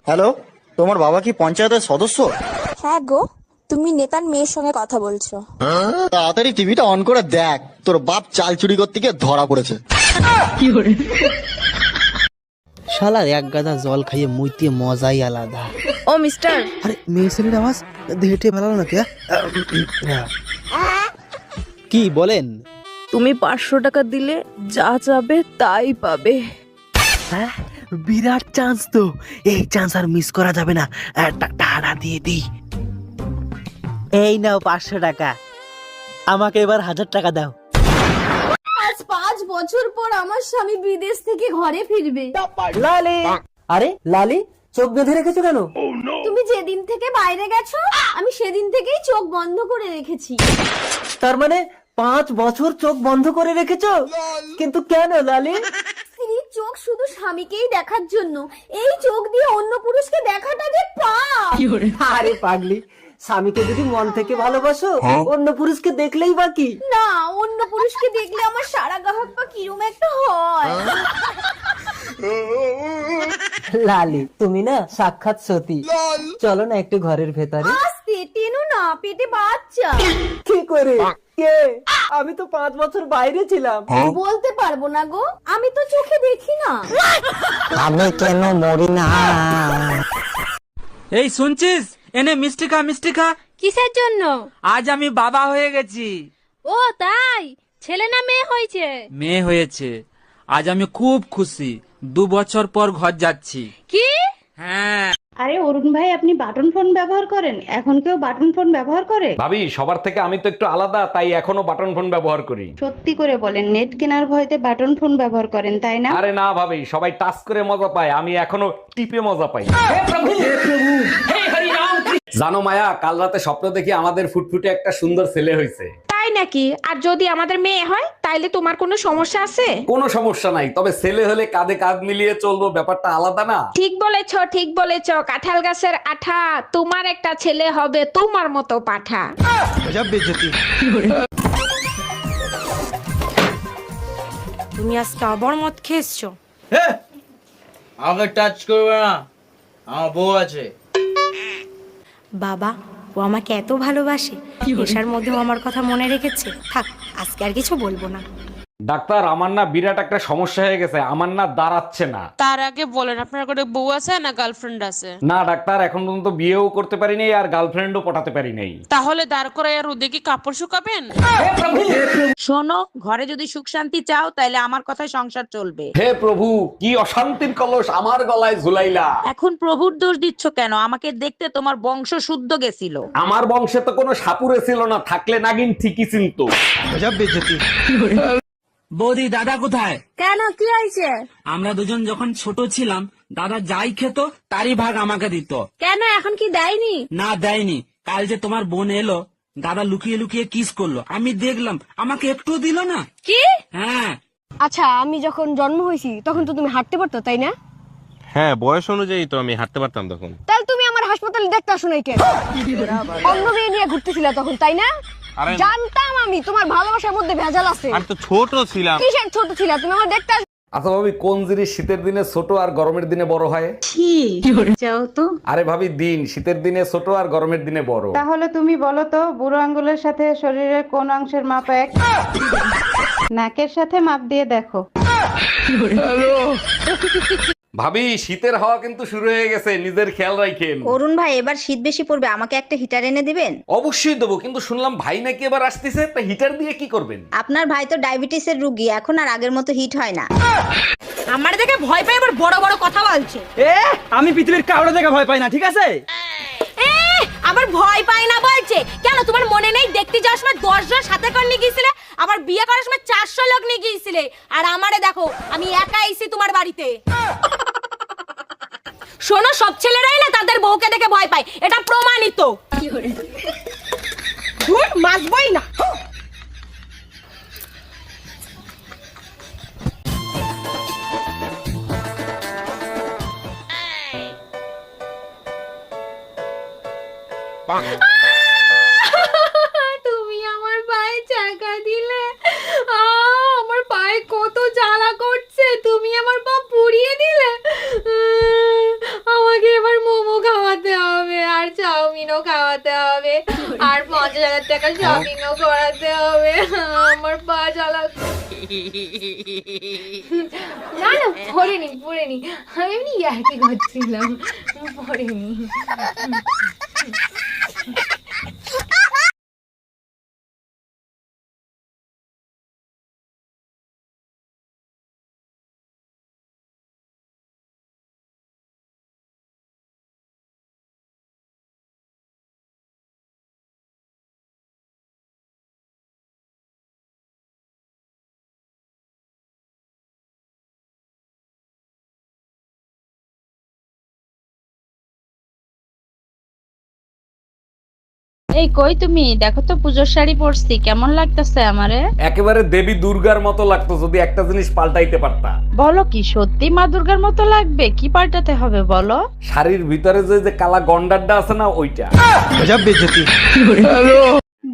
Hello, তোমার বাবা কি পঞ্চায়েতের সদস্য? হ্যাঁ গো, তুমি নেতার মেয়ের সঙ্গে কথা বলছো। তাড়াতাড়ি টিভিটা অন করে দেখ, তোর বাপ চাল চুরি করতে গিয়ে ধরা পড়েছে। শালার এক গাদা জল খাইয়ে মুইতে মজাই আলাদা। ও মিস্টার, আরে মেয়ে ছেলের আওয়াজ হেঁটে ফেলালো নাকি? কি বলেন? তুমি 500 টাকা দিলে যা যাবে তাই পাবে। হ্যাঁ, বিরাট চান্স তো, এই চান্স আর মিস করা যাবে না। টাকা দিয়ে দিই। এই নাও 500 টাকা, আমাকে এবার 1000 টাকা দাও। আজ 5 বছর পর আমার স্বামী বিদেশ থেকে ঘরে ফিরবে। লালি, আরে লালি চোখ বেঁধে রেখেছো কেন? তুমি যেদিন থেকে বাইরে গেছো আমি সেদিন থেকেই চোখ বন্ধ করে রেখেছি। তার মানে 5 বছর চোখ বন্ধ করে রেখেছো? কিন্তু কেন লালি? স্ত্রীর চোখ শুধু স্বামীকেই দেখার জন্য, এই চোখ দিয়ে অন্য পুরুষকে দেখাটা যে পাপ। আরে পাগলি, স্বামীকে যদি মন থেকে ভালোবাসো, অন্য পুরুষকে দেখলেই বাকি। না, অন্য পুরুষকে দেখলে আমার সারা গাহক পা কিরম একটা হয়। লালি, তুমি না সাক্ষাৎ সতী। চলো না একটু ঘরের ভেতরে। আস্তে টেনো না, পেটে বাচ্চা। কি করে? কে? আমি তো 5 বছর বাইরে ছিলাম। বলতে পারবো না গো, আমি তো চোখে দেখি না। আমি কেন মরি না? এই শুনছিস, এনে মিষ্টি খা, মিষ্টি খা। কিসের জন্য? আজ আমি বাবা হয়ে গেছি। ও তাই? ছেলে না মেয়ে হয়েছে? মেয়ে হয়েছে। আজ আমি খুব খুশি। 2 বছর পর ঘর যাচ্ছি। কি? হ্যাঁ। আরে অরুণ ভাই, আপনি বাটন ফোন ব্যবহার করেন? এখন কেউ বাটন ফোন ব্যবহার করে? ভাবি, সবার থেকে আমি তো একটু আলাদা, তাই এখনো বাটন ফোন ব্যবহার করি। সত্যি করে বলেন, নেট কেনার ভয়তে বাটন ফোন ব্যবহার করেন তাই না? আরে না ভাবি, সবাই টাচ করে মজা পায়, আমি এখনো টিপে মজা পাই। জানো মায়া, কাল রাতে স্বপ্ন দেখি আমাদের ফুটফুটে একটা সুন্দর ছেলে হয়েছে। তাই নাকি? আর যদি আমাদের মেয়ে হয় তাইলে তোমার কোনো সমস্যা আছে? কোনো সমস্যা নাই, তবে ছেলে হলে কাঁধে কাঁধ মিলিয়ে চলবো, ব্যাপারটা আলাদা না? ঠিক বলেছো, ঠিক বলেছো। কাঁঠাল গাছের আঠা, তোমার একটা ছেলে হবে তোমার মতো পাঠা। তুমি আজকে আবার মদ খেয়েছো? আমাকে টাচ করবে না, আমার বউ আছে। বাবা, ও আমাকে এত ভালোবাসে, নেশার মধ্যেও আমার কথা মনে রেখেছে। থাক, আজকে আর কিছু বলবো না। ডাক্তার, আমার না বিরাট একটা সমস্যা হয়ে গেছে, আমার না দাঁড়াচ্ছে না। তার আগে বলেন, আপনার কোনো বউ আছে না গার্লফ্রেন্ড আছে? না ডাক্তার, এখন পর্যন্ত বিয়েও করতে পারি নাই আর গার্লফ্রেন্ডও পটাতে পারি নাই। তাহলে দাঁড় করায় আর ওদিকে কাপড় শুকাবেন? শোনো, ঘরে যদি সুখ শান্তি চাও তাহলে আমার কথায় সংসার চলবে। হে প্রভু, কি অশান্তির কলস আমার গলায় ঝুলাইলা। এখন প্রভুর দোষ দিচ্ছ কেন? আমাকে দেখতে তোমার বংশ শুদ্ধ গেছিল। আমার বংশে তো কোনো সাপুরে ছিল না, থাকলে নাগিন ঠিকই চিনতো। বৌদি, দাদা কোথায়? কেন, কি হয়েছে? আমরা দুজন যখন ছোট ছিলাম, দাদা যাই খেত তারই ভাগ আমাকে দিত। কেন, এখন কি দেয়নি? না, দেয়নি। কাল যে তোমার বোন এলো, দাদা লুকিয়ে লুকিয়ে কিস করলো, আমি দেখলাম, আমাকে একটুও দিল না। কি? হ্যাঁ। আচ্ছা, আমি যখন জন্ম হয়েছি তখন তো তুমি হাঁটতে পারতো, তাই না? হ্যাঁ, বয়স অনুযায়ী তো আমি হাঁটতে পারতাম তখন। তাহলে তুমি আমার হাসপাতালে দেখতে আসো নাই কেন? অন্য মেয়ে নিয়ে ঘুরতেছিলা তখন, তাই না? আরে জানতাম আমি তোমার ভালোবাসার মধ্যে ভেজাল আছে। আমি তো ছোট ছিলাম। কিসের ছোট ছিলা তুমি? আমার দেখতে আচ্ছা ভাবি, কোন জিনিস শীতের দিনে ছোট আর গরমের দিনে বড় হয়? যাও তো। আরে ভাবি, দিন শীতের দিনে ছোট আর গরমের দিনে বড়। তাহলে তুমি বলো তো, বুড়ো আঙ্গুলের সাথে শরীরের কোন অংশের মাপ এক? নাকের সাথে মাপ দিয়ে দেখো। ভাবি, শীতের হাওয়া কিন্তু শুরু হয়ে গেছে, নিজের খেয়াল রাখেন। অরুণ ভাই, এবার শীত বেশি পড়বে, আমাকে একটা হিটার এনে দিবেন? অবশ্যই দেবো, কিন্তু শুনলাম ভাই নাকি এবার আসতেছে, তা হিটার দিয়ে কি করবেন? আপনার ভাই তো ডায়াবেটিসের রুগী, এখন আর আগের মতো হিট হয় না। আমার দেখে ভয় পাই, আবার বড় বড় কথা বলছে। আমি পৃথিবীর কাউরে দেখে ভয় পাই না, ঠিক আছে? আবার ভয় পাই না বলছে কেন? তোমার মনে নেই দেখতে যাওয়ার সময় 10 জন সাথে করে নিয়ে গিয়েছিলে, আবার বিয়ে করার সময় 400 লোক নিয়ে গিয়েছিলে, আর আমারে দেখো আমি একা আইছি তোমার বাড়িতে। শোনো, সব ছেলেরাই না তাদের বউকে দেখে ভয় পায়, এটা প্রমাণিত। ধুর, মাসবই না। তুমি আমার পায়ে চাকা দিলে, আমার পায়ে কত জ্বালা করছে, তুমি আমার পা পুড়িয়ে দিলে। আমাকে এবার টিফিনও খাওয়াতে হবে আর 50,000 টাকা শপিংও করাতে হবে। আমার পা জ্বালাচ্ছে। না না পড়েনি আমি এমনি ইয়ার্কি করছিলাম, পড়েনি। এই কই তুমি? দেখো তো পুজোর শাড়ি পরছি, কেমন লাগতেছে আমারে? একেবারে দেবী দুর্গার মতো লাগতো যদি একটা জিনিস পাল্টাইতে পারতা। বলো কি সত্যি মা দুর্গার মতো লাগবে? কি পাল্টাতে হবে বলো? শাড়ির ভিতরে যে কালা গন্ডারটা আছে না ওইটা।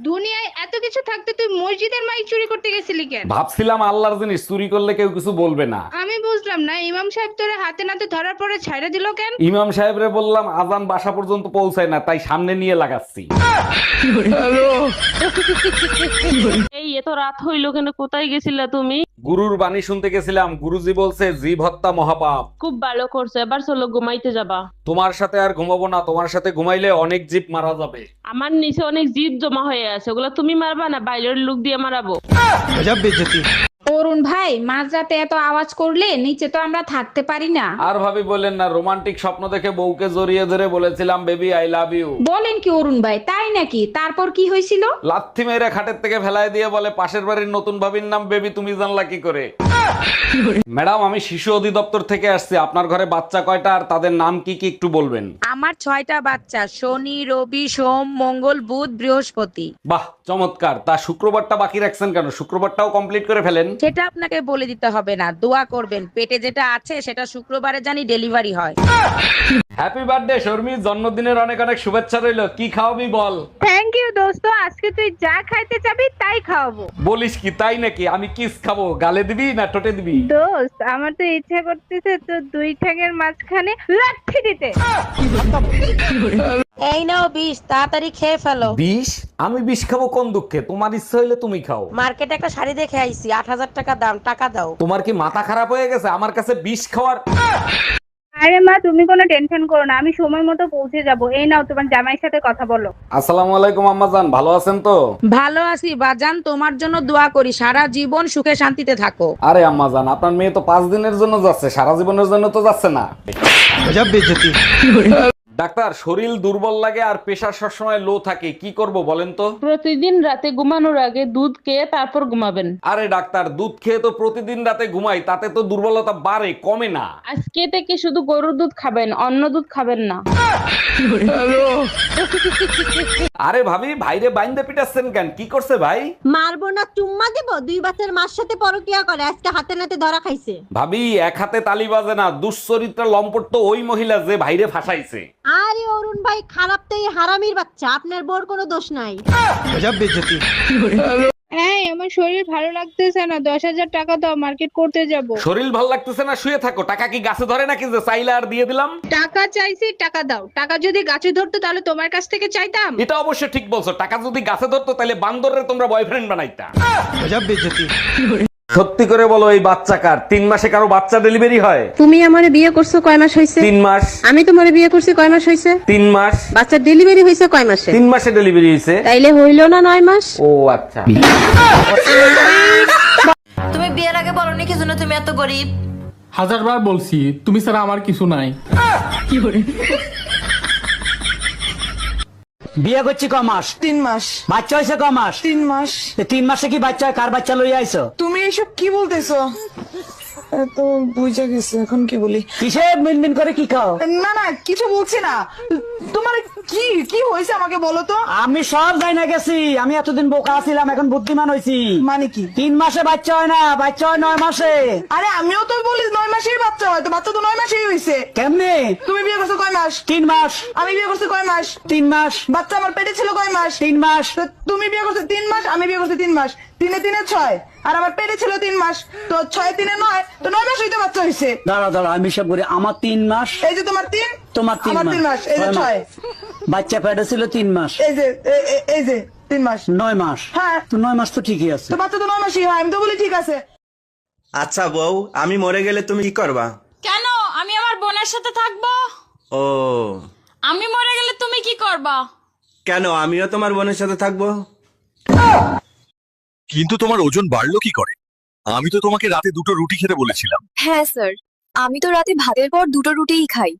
দুনিয়ায় এত কিছু থাকতে তুই মসজিদের মাইক চুরি করতে গেছিলি কেন? ভাবছিলাম আল্লাহর জিনিস চুরি করলে কেউ কিছু বলবে না। আমি বুঝলাম না, ইমাম সাহেব তোরে হাতে নাতে ধরার পরে ছাইড়া দিল কেন? ইমাম সাহেবরে বললাম আজান বাসা পর্যন্ত পৌঁছায় না, তাই সামনে নিয়ে লাগাচ্ছি। এই এত রাত হইলো কেন? কোথায় গেছিলা তুমি? গুরুর বাণী শুনতে গেছিলাম, গুরুজি বলছে জীব হত্যা মহাপাপ। খুব ভালো করছো, এবার চলো ঘুমাইতে যাবা। তোমার সাথে আর ঘুমাবো না, তোমার সাথে ঘুমাইলে অনেক জীব মারা যাবে। আমার নিচে অনেক জিদ জমা হয়ে আছে, ওগুলো তুমি মারবা না বাইরের লোক দিয়ে মারাবো। অরুণ ভাই, মাঝরাতে এত আওয়াজ করলে নিচে তো আমরা থাকতে পারি না। আর ভাবি বলেন না, রোমান্টিক স্বপ্ন দেখে বউকে জড়িয়ে ধরে বলেছিলাম বেবি আই লাভ ইউ। বলেন কি অরুণ ভাই, তাই নাকি? তারপর কি হয়েছিল? লাথি মেরে খাটের থেকে ফেলায় দিয়ে বলে পাশের বাড়ির নতুন ভাবির নাম বেবি, তুমি জানলা কি করে? ম্যাডাম, আমি শিশু অধিদপ্তর থেকে আসছি। আপনার ঘরে বাচ্চা কয়টা আর তাদের নাম কি কি একটু বলবেন? আমার 6টা বাচ্চা, শনি, রবি, সোম, মঙ্গল, বুধ, বৃহস্পতি। বাহ চমৎকার। তা শুক্রবারটা বাকি রাখছেন কেন? শুক্রবারটাও কমপ্লিট করে ফেলেন। সেটা আপনাকে বলে দিতে হবে না, দোয়া করবেন পেটে যেটা আছে সেটা শুক্রবারে জানি ডেলিভারি হয়। হ্যাপি বার্থডে শর্মি, জন্মদিনের অনেক অনেক শুভেচ্ছা রইলো। কি খাওয়াবি বল? থ্যাংক ইউ দোস্ত, আজকে তুই যা খাইতে চাবি তাই খাওয়াবো। বলিস কি, তাই নাকি? আমি কিস খাবো, গালে দিবি না ঠোঁটে দিবি? দোস্ত আমার তো ইচ্ছা করতেছে তো 2 ঠ্যাঙের মাঝখানে লাথি দিতে। এই নাও বিষ, তাড়াতাড়ি খেয়ে ফেলো। বিষ? আমি বিষ খাবো কোন দুঃখে? তোমার ইচ্ছা হইলে তুমি খাও। মার্কেটে একটা শাড়ি দেখে আইছি, 8,000 টাকা দাম, টাকা দাও। তোমার কি মাথা খারাপ হয়ে গেছে আমার কাছে বিষ খাওয়ার? আরে মা, তুমি কোনো টেনশন করো না, আমি সময় মতো পৌঁছে যাব। এই নাও তোমার জামাইয়ের সাথে কথা বলো। আসসালামু আলাইকুম আম্মাজান, ভালো আছেন তো? ভালো আছি বাজান, তোমার জন্য দোয়া করি সারা জীবন সুখে শান্তিতে থাকো। আরে আম্মাজান, আপনার মেয়ে তো 5 দিনের জন্য যাচ্ছে, সারা জীবনের জন্য তো যাচ্ছে না। ডাক্তার, শরীর দুর্বল লাগে আর প্রেশার সবসময় লো থাকে, কি করব বলেন তো? প্রতিদিন রাতে ঘুমানোর আগে দুধ খেয়ে তারপর ঘুমাবেন। আরে ডাক্তার, দুধ খেয়ে তো প্রতিদিন রাতে ঘুমাই, তাতে তো দুর্বলতা বাড়ে কমে না। আজকে থেকে শুধু গরুর দুধ খাবেন, অন্য দুধ খাবেন না। আরে ভাবি, ভাইরে বাইন্দে পিটাচ্ছেন কেন? কি করছে ভাই? মারবো না চুম্মা দেব? 2 বাচ্চার মার সাথে পরকিয়া করে, আজকে হাতে নাতে ধরা খাইছে। ভাবি, এক হাতে তালি বাজে না, দুশ্চরিত্রা লম্পট তো ওই মহিলা যে ভাইরে ফাঁসাইছে। আরে অরুণ ভাই, খারাপ তো এই হারামির বাচ্চা, আপনার বোর কোনো দোষ নাই। এই আমার শরীর ভালো লাগতেছে না, 10,000 টাকা দাও, মার্কেট করতে যাব। শরীর ভাল লাগতেছে না, শুয়ে থাকো। টাকা কি গাছে ধরে নাকি যে চাইলে আর দিয়ে দিলাম? টাকা চাইছি, টাকা দাও। টাকা যদি গাছে ধরতো তাহলে তোমার কাছ থেকে চাইতাম। এটা অবশ্য ঠিক বলছো, টাকা যদি গাছে ধরতো তাহলে বান্দরের তোমরা বয়ফ্রেন্ড বানাইতা। সত্যি করে বলো, এই বাচ্চা কার? 3 মাসে কারো বাচ্চা ডেলিভারি হয়? তুমি আমারে বিয়ে করছো কয় মাস হইছে? 3 মাস। আমি তোমারে বিয়ে করছি কয় মাস হইছে? 3 মাস। বাচ্চা ডেলিভারি হইছে কয় মাসে? 3 মাসে ডেলিভারি হয়েছে। তাইলে হইলো না 9 মাস? ও আচ্ছা। তুমি বিয়ের আগে বলনি কি জন্য তুমি এত গরিব? 1000 বার বলছি, তুমি ছাড়া আমার কিছু নাই। বিয়ে করছি ক মাস? 3 মাস। বাচ্চা হয়েছে ক মাস? 3 মাস। 3 মাসে কি বাচ্চা হয়? কার বাচ্চা লইয়া আইছো? তুমি এসব কি বলতেছো? তো বুঝে গেছে, এখন কি বলি? কিসে মিনমিন করে কি খাও? না না, কিছু বলছি না। তোমার কি কি হয়েছে আমাকে বলো তো। আমি সব যাই না গেছি, আমি এতদিন বোকা ছিলাম, এখন বুদ্ধিমান হয়েছি। মানে কি? 3 মাসে বাচ্চা হয় না, বাচ্চা হয় 9 মাসে। আরে আমিও তো বলি 9 মাসেই বাচ্চা হয়, তো বাচ্চা তো 9 মাসেই হয়েছে। কেমনে? তুমি বিয়ে করছো কয় মাস? 3 মাস। আমি বিয়ে করছি কয় মাস? 3 মাস। বাচ্চা আমার পেটে ছিল কয় মাস? 3 মাস। তো তুমি বিয়ে করছো 3 মাস, আমি বিয়ে করছি 3 মাস। 3 এ 6, আর আমার পেটে ছিল 3 মাস, তো 6 3 9, তো 9 মাস হইতে বাচ্চা হয়েছে। দাঁড়া দাঁড়া, আমি সব করি। আমার 3 মাস, এই যে তোমার 3, তোমার 3 আমার 3 মাস, এই যে 6। বাচ্চা পেটে ছিল 3 মাস, এই যে 3 মাস 9 মাস। হ্যাঁ তো 9 মাস তো ঠিকই আছে। তো বাচ্চা তো 9 মাসই হয়, আমি তো বলি ঠিক আছে। আচ্ছা বউ, আমি মরে গেলে তুমি কি করবা? কেন আমি আমার বোনের সাথে থাকবো? ও আমি মরে গেলে তুমি কি করবা? কেন, আমিও তোমার বোনের সাথে থাকবো। কিন্তু তোমার ওজন বাড়লো কি করে? আমি তো তোমাকে রাতে 2টো রুটি খেতে বলেছিলাম। হ্যাঁ স্যার, আমি তো রাতে ভাতের পর 2টো রুটিই খাই।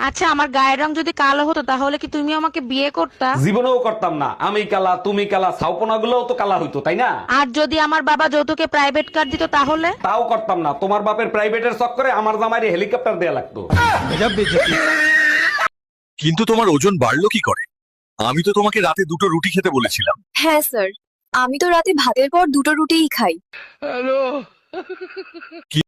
আচ্ছা, আমার গায়ের রং যদি কালো হতো তাহলে কি তুমি আমাকে বিয়ে করতা? জীবনেও করতাম না। আমি কালা, তুমি কালা, ছাউপনা গুলোও তো কালা হইতো, তাই না? আর যদি আমার বাবা যৌতুকে প্রাইভেট কার দিত তাহলে? তাও করতাম না। তোমার বাপের প্রাইভেটের চক্করে আমার জামাইরে হেলিকপ্টার দেয়া লাগতো। কিন্তু তোমার ওজন বাড়লো কি করে? আমি তো তোমাকে রাতে 2টো রুটি খেতে বলেছিলাম। হ্যাঁ স্যার, আমি তো রাতে ভাতের পর 2টো রুটিই খাই।